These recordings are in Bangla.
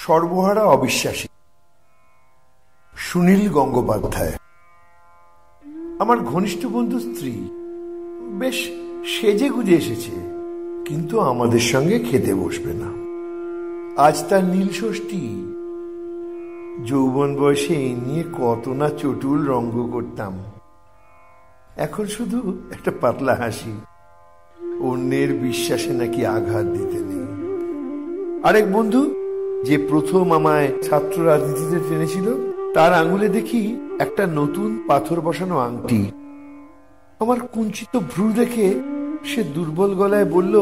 সর্বহারা অবিশ্বাসী। সুনীল গঙ্গোপাধ্যায়। আমার ঘনিষ্ঠ বন্ধু স্ত্রী বেশ সেজে গুজে এসেছে, কিন্তু আমাদের সঙ্গে খেতে বসবে না। আজ তার নীল ষষ্ঠী। যৌবন বয়সে এই নিয়ে কত না চটুল রঙ্গ করতাম। এখন শুধু একটা পাতলা হাসি। অন্যের বিশ্বাসে নাকি আঘাত দিতে নেই। আরেক বন্ধু যে প্রথম আমায় ছাত্র রাজনীতিতে টেনেছিল, তার আঙুলে দেখি একটা নতুন পাথর বসানো আংটি। আমার কুঞ্চিত ভ্রু দেখে সে দুর্বল গলায় বলল,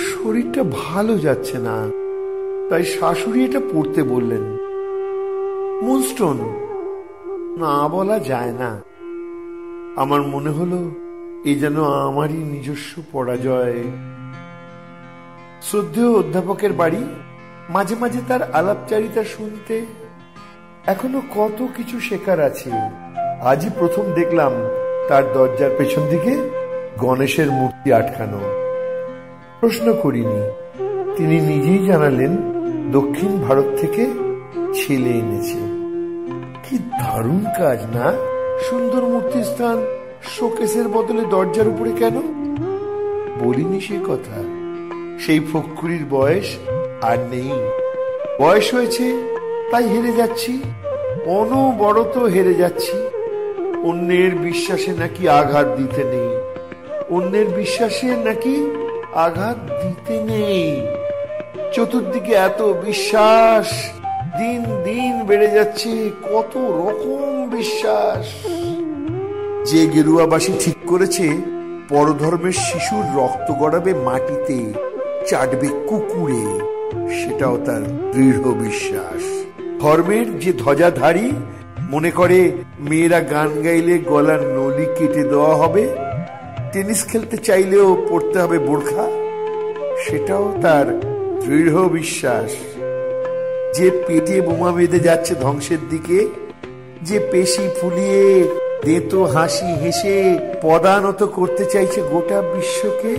শরীরটা ভালো যাচ্ছে না, তাই শাশুড়ি এটা পড়তে বললেন। মুনস্টোন, না বলা যায় না। আমার মনে হলো এ যেন আমারই নিজস্ব পরাজয়। শ্রদ্ধেয় অধ্যাপকের বাড়ি, মাঝে মাঝে তার আলাপচারিতা শুনতে এখনো কত কিছু শেখার আছে। আজই প্রথম দেখলাম তার দরজার পেছন দিকে গণেশের মূর্তি আটকানো। প্রশ্ন করিনি, তিনি নিজেই জানালেন দক্ষিণ ভারত থেকে ছেলে এনেছে। কি দারুণ কাজ না! সুন্দর মূর্তির স্থান শোকেসের বদলে দরজার উপরে কেন? বলিনি সে কথা। সেই ফক্কুরির বয়স আর নেই। বয়স হয়েছে তাই হেরে যাচ্ছি, অনবরত হেরে যাচ্ছি। অন্যের বিশ্বাসে নাকি আঘাত দিতে নেই, অন্যের বিশ্বাসে নাকি আঘাত দিতে নেই। চতুর্দিকে এত বিশ্বাস, দিন দিন বেড়ে যাচ্ছে। কত রকম বিশ্বাস। যে গেরুয়াবাসী ঠিক করেছে পরধর্মের শিশুর রক্ত গড়াবে মাটিতে, চাটবে কুকুরে, সেটাও তার দৃঢ় বিশ্বাস। ধর্মের যে ধ্বজাধারী মনে করে মেয়েরা গান গাইলে গলার নলি কেটে দেওয়া হবে, টেনিস খেলতে চাইলেও পড়তে হবে বোরখা, সেটাও তার দৃঢ় বিশ্বাস। যে পেটে বোমা বেঁধে যাচ্ছে ধ্বংসের দিকে, যে পেশি ফুলিয়ে দেতো হাসি হেসে পদানত করতে চাইছে গোটা বিশ্বকে,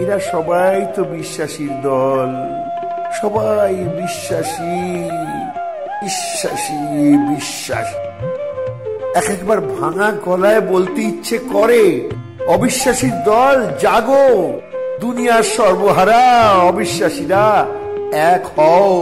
এরা সবাই তো বিশ্বাসীর দল। সবাই বিশ্বাসী বিশ্বাসী বিশ্বাসী। একবার ভাঙা গলায় বলতে ইচ্ছে করে, অবিশ্বাসীর দল জাগো, দুনিয়ার সর্বহারা অবিশ্বাসীরা এক হও।